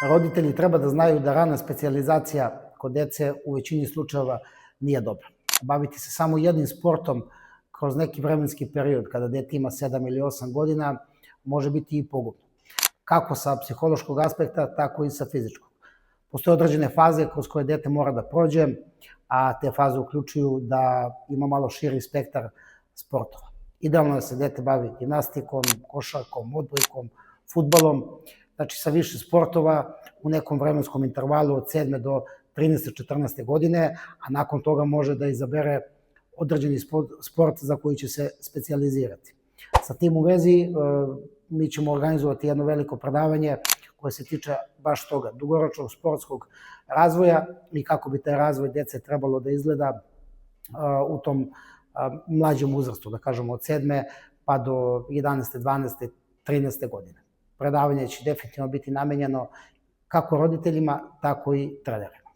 Roditelji treba da znaju da rana specijalizacija kod dece u većini slučajeva nije dobra. Baviti se samo jednim sportom kroz neki vremenski period, kada dete ima 7 ili 8 godina, može biti i pogubno. Kako sa psihološkog aspekta, tako i sa fizičkog. Postoje određene faze kroz koje dete mora da prođe, a te faze uključuju da ima malo širi spektar sportova. Idealno je da se dete bavi gimnastikom, košarkom, odbojkom, fudbalom, znači sa više sportova u nekom vremenskom intervalu od 7. do 13. 14. godine, a nakon toga može da izabere određeni sport za koji će se specijalizirati. Sa tim u vezi mi ćemo organizovati jedno veliko predavanje koje se tiče baš toga, dugoročnog sportskog razvoja i kako bi taj razvoj dece trebalo da izgleda u tom mlađem uzrastu, da kažemo od 7. pa do 11. 12. 13. godine. Predavanje će definitivno biti namenjeno kako roditeljima, tako i trenerima.